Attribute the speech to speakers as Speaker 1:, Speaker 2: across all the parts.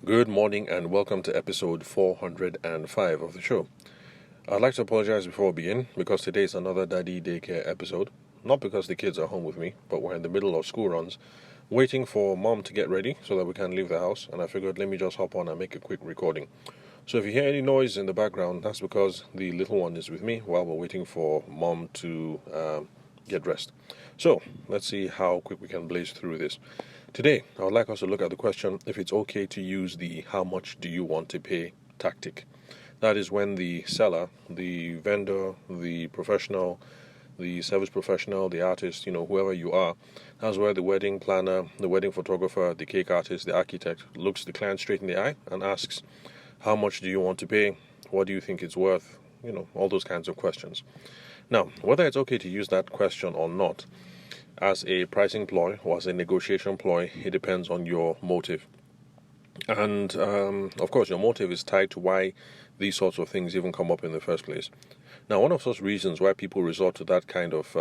Speaker 1: Good morning and welcome to episode 405 of the show. I'd like to apologize before we begin because today is another daddy daycare episode. Not because the kids are home with me, but we're in the middle of school runs, waiting for mom to get ready so that we can leave the house, and I figured let me just hop on and make a quick recording. So if you hear any noise in the background, that's because the little one is with me while we're waiting for mom to get dressed. So let's see how quick we can blaze through this. Today, I would like us to look at the question if it's okay to use the how much do you want to pay tactic. That is when the seller, the vendor, the professional, the service professional, the artist, whoever you are, that's where the wedding planner, the wedding photographer, the cake artist, the architect looks the client straight in the eye and asks, how much do you want to pay? What do you think it's worth? All those kinds of questions. Now, whether it's okay to use that question or not, as a pricing ploy or as a negotiation ploy, it depends on your motive. And of course, your motive is tied to why these sorts of things even come up in the first place. Now, one of those reasons why people resort to that kind of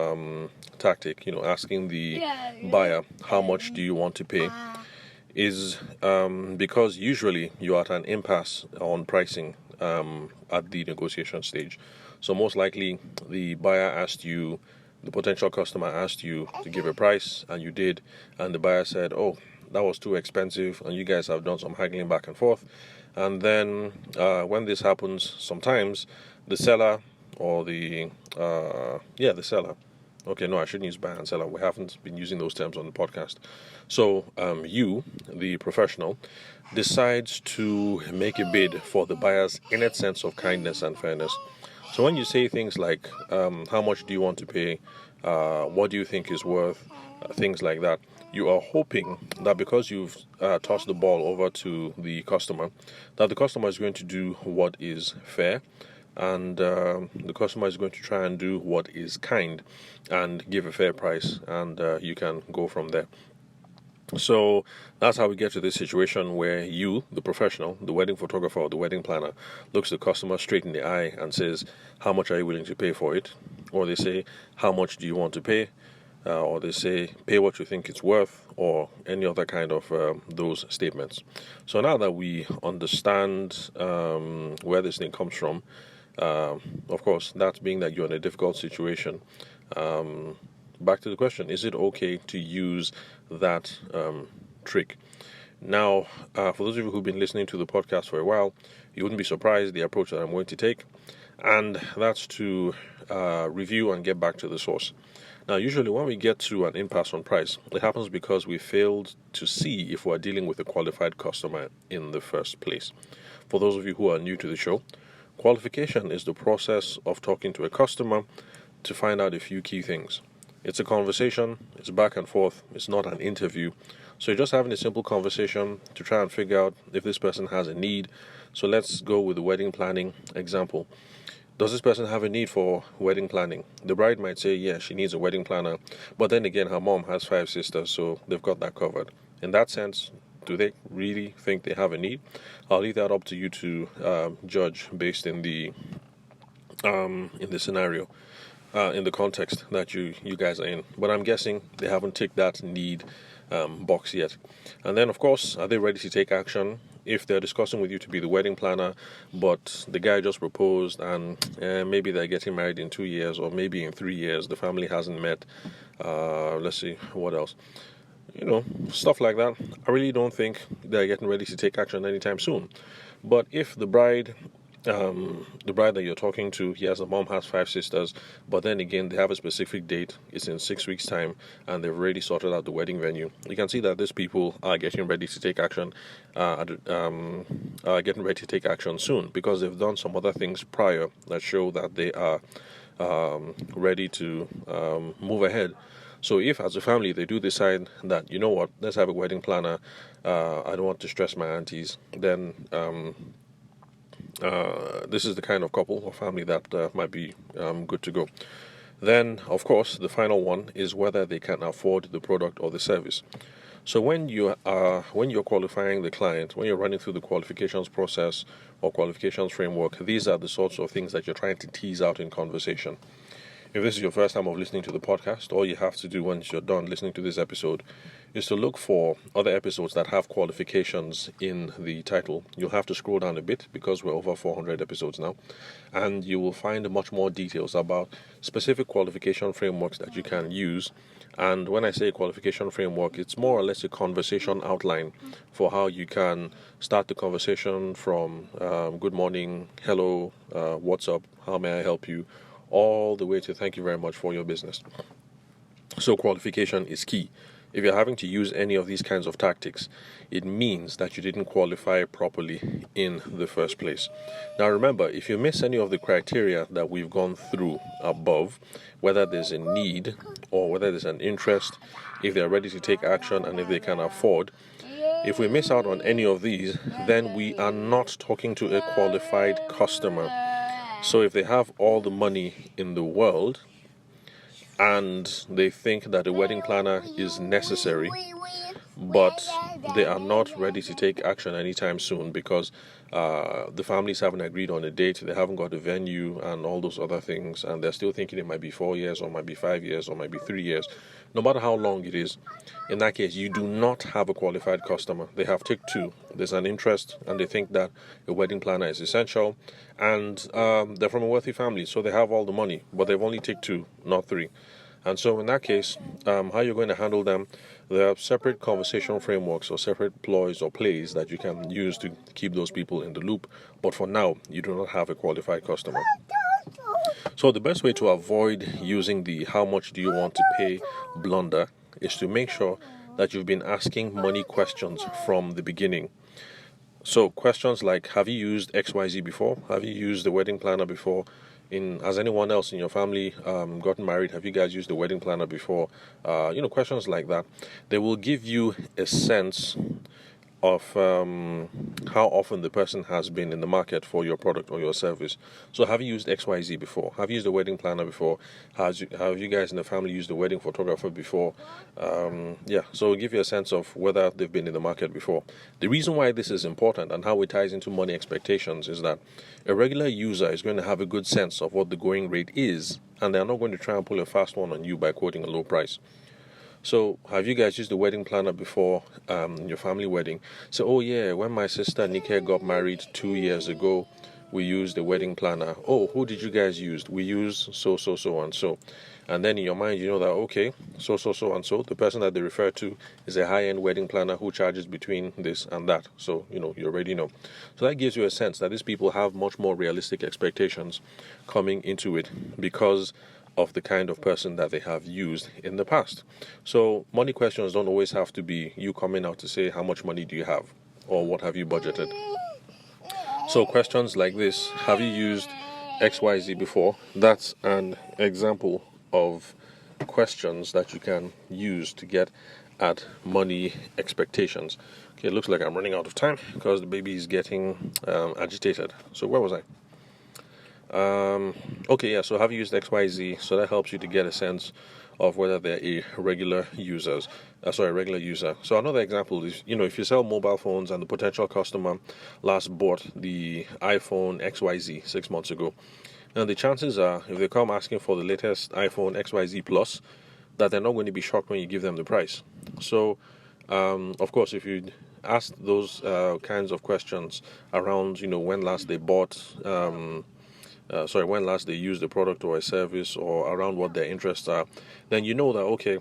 Speaker 1: tactic, asking the buyer, how much do you want to pay, is because usually you're at an impasse on pricing at the negotiation stage. So most likely the buyer asked you, the potential customer asked you to give a price, and you did, and the buyer said, oh, that was too expensive, and you guys have done some haggling back and forth. And then when this happens, sometimes the seller or the seller, okay, no, I shouldn't use buyer and seller. We haven't been using those terms on the podcast. So you, the professional, decides to make a bid for the buyer's innate sense of kindness and fairness. So when you say things like, how much do you want to pay, what do you think is worth, things like that, you are hoping that because you've tossed the ball over to the customer, that the customer is going to do what is fair, and the customer is going to try and do what is kind and give a fair price, and you can go from there. So that's how we get to this situation where you, the professional, the wedding photographer or the wedding planner, looks the customer straight in the eye and says, how much are you willing to pay for it? Or they say, how much do you want to pay? Or they say, pay what you think it's worth, or any other kind of those statements. So now that we understand where this thing comes from, of course, that being that you're in a difficult situation, back to the question, is it okay to use that trick? Now, for those of you who've been listening to the podcast for a while, you wouldn't be surprised the approach that I'm going to take, and that's to review and get back to the source. Now, usually when we get to an impasse on price, it happens because we failed to see if we're dealing with a qualified customer in the first place. For those of you who are new to the show, qualification is the process of talking to a customer to find out a few key things. It's a conversation, it's back and forth, it's not an interview. So you're just having a simple conversation to try and figure out if this person has a need. So let's go with the wedding planning example. Does this person have a need for wedding planning? The bride might say, yeah, she needs a wedding planner. But then again, her mom has 5 sisters, so they've got that covered. In that sense, do they really think they have a need? I'll leave that up to you to judge based in the scenario. In the context that you guys are in. But I'm guessing they haven't ticked that need box yet. And then, of course, are they ready to take action? If they're discussing with you to be the wedding planner, but the guy just proposed and maybe they're getting married in 2 years or maybe in 3 years, the family hasn't met. Let's see, what else? Stuff like that. I really don't think they're getting ready to take action anytime soon. But if the bride that you're talking to, yes, the mom has 5 sisters, but then again, they have a specific date. It's in 6 weeks' time, and they've already sorted out the wedding venue. You can see that these people are getting ready to take action, soon because they've done some other things prior that show that they are ready to move ahead. So if, as a family, they do decide that, you know what, let's have a wedding planner, I don't want to stress my aunties, then this is the kind of couple or family that might be good to go. Then, of course, the final one is whether they can afford the product or the service. So when you're qualifying the client, when you're running through the qualifications process or qualifications framework, these are the sorts of things that you're trying to tease out in conversation. If this is your first time of listening to the podcast, all you have to do once you're done listening to this episode is to look for other episodes that have qualifications in the title. You'll have to scroll down a bit because we're over 400 episodes now, and you will find much more details about specific qualification frameworks that you can use. And when I say qualification framework, it's more or less a conversation outline for how you can start the conversation from good morning, hello, what's up, how may I help you, all the way to thank you very much for your business. So qualification is key. If you're having to use any of these kinds of tactics, it means that you didn't qualify properly in the first place. Now remember, if you miss any of the criteria that we've gone through above, whether there's a need or whether there's an interest, if they're ready to take action and if they can afford, if we miss out on any of these, then we are not talking to a qualified customer. So if they have all the money in the world and they think that a wedding planner is necessary, but they are not ready to take action anytime soon because the families haven't agreed on a date, they haven't got a venue and all those other things, and they're still thinking it might be 4 years or might be 5 years or might be 3 years, no matter how long it is, in that case, you do not have a qualified customer. They have tick two. There's an interest and they think that a wedding planner is essential, and they're from a wealthy family, so they have all the money, but they've only ticked two, not three. And so in that case, how you're going to handle them, there are separate conversation frameworks or separate ploys or plays that you can use to keep those people in the loop. But for now, you do not have a qualified customer. So the best way to avoid using the how much do you want to pay blunder is to make sure that you've been asking money questions from the beginning. So questions like, have you used XYZ before? Have you used the wedding planner before? Has anyone else in your family gotten married? Have you guys used the wedding planner before? Questions like that. They will give you a sense of how often the person has been in the market for your product or your service. So have you used XYZ before? Have you used the wedding planner before? Have you guys in the family used the wedding photographer before? So it'll give you a sense of whether they've been in the market before. The reason why this is important and how it ties into money expectations is that a regular user is going to have a good sense of what the going rate is, and they're not going to try and pull a fast one on you by quoting a low price. So, have you guys used the wedding planner before your family wedding? So, oh yeah, when my sister Nika got married 2 years ago, we used the wedding planner. Oh, who did you guys use? We used so and so. And then in your mind, you know that, okay, so and so. The person that they refer to is a high-end wedding planner who charges between this and that. So, you already know. So that gives you a sense that these people have much more realistic expectations coming into it because of the kind of person that they have used in the past. So money questions don't always have to be you coming out to say how much money do you have or what have you budgeted. So questions like this, have you used XYZ before? That's an example of questions that you can use to get at money expectations. Okay, it looks like I'm running out of time because the baby is getting agitated. So where was I? So have you used XYZ? So that helps you to get a sense of whether they're a regular user. So another example is, if you sell mobile phones and the potential customer last bought the iPhone XYZ 6 months ago, now the chances are, if they come asking for the latest iPhone XYZ Plus, that they're not going to be shocked when you give them the price. So, of course, if you ask those kinds of questions around, when last they bought, when last they used the product or a service, or around what their interests are, then you know that, okay,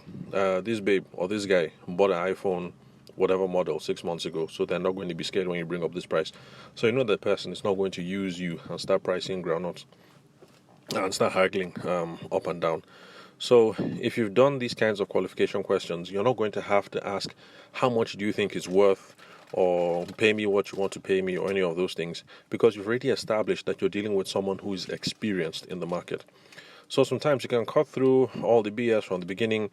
Speaker 1: this babe or this guy bought an iPhone, whatever model, 6 months ago, so they're not going to be scared when you bring up this price. So you know that person is not going to use you and start pricing groundnuts and start haggling up and down. So if you've done these kinds of qualification questions, you're not going to have to ask, how much do you think it's worth, or pay me what you want to pay me, or any of those things, because you've already established that you're dealing with someone who is experienced in the market. So sometimes you can cut through all the BS from the beginning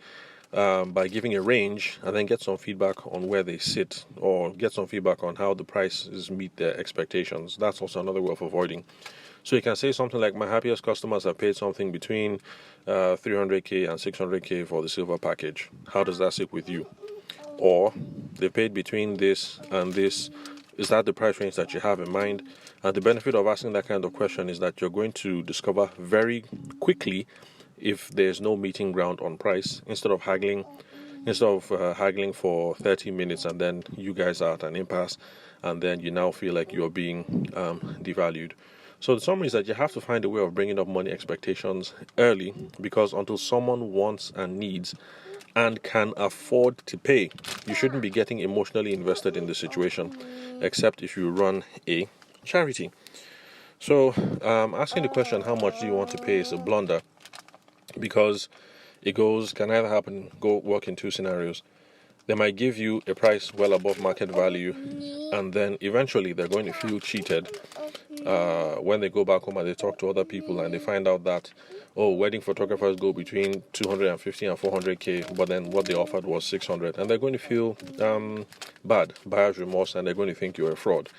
Speaker 1: by giving a range and then get some feedback on where they sit, or get some feedback on how the prices meet their expectations. That's also another way of avoiding. So you can say something like, my happiest customers have paid something between 300k and 600k for the silver package. How does that sit with you? Or they paid between this and this. Is that the price range that you have in mind? And the benefit of asking that kind of question is that you're going to discover very quickly if there's no meeting ground on price, instead of haggling for 30 minutes and then you guys are at an impasse and then you now feel like you're being devalued. So the summary is that you have to find a way of bringing up money expectations early, because until someone wants and needs and can afford to pay, you shouldn't be getting emotionally invested in the situation, except if you run a charity. So asking the question, how much do you want to pay, is a blunder, because it can either go work in two scenarios. They might give you a price well above market value, and then eventually they're going to feel cheated when they go back home and they talk to other people and they find out that, wedding photographers go between 250 and 400k, but then what they offered was 600, and they're going to feel bad, buyer's remorse, and they're going to think you're a fraud.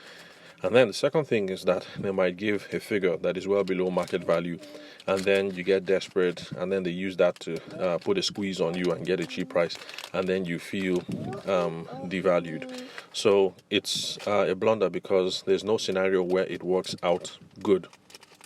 Speaker 1: And then the second thing is that they might give a figure that is well below market value, and then you get desperate, and then they use that to put a squeeze on you and get a cheap price, and then you feel devalued. So it's a blunder, because there's no scenario where it works out good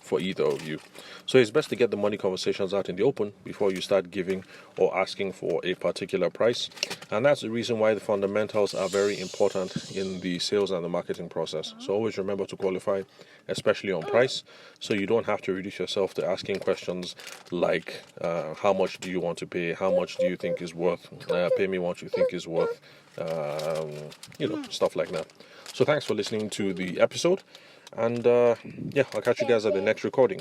Speaker 1: for either of you. So it's best to get the money conversations out in the open before you start giving or asking for a particular price. And that's the reason why the fundamentals are very important in the sales and the marketing process. So always remember to qualify, especially on price, so you don't have to reduce yourself to asking questions like, how much do you want to pay? How much do you think is worth? Pay me what you think is worth. Stuff like that. So thanks for listening to the episode. And I'll catch you guys at the next recording.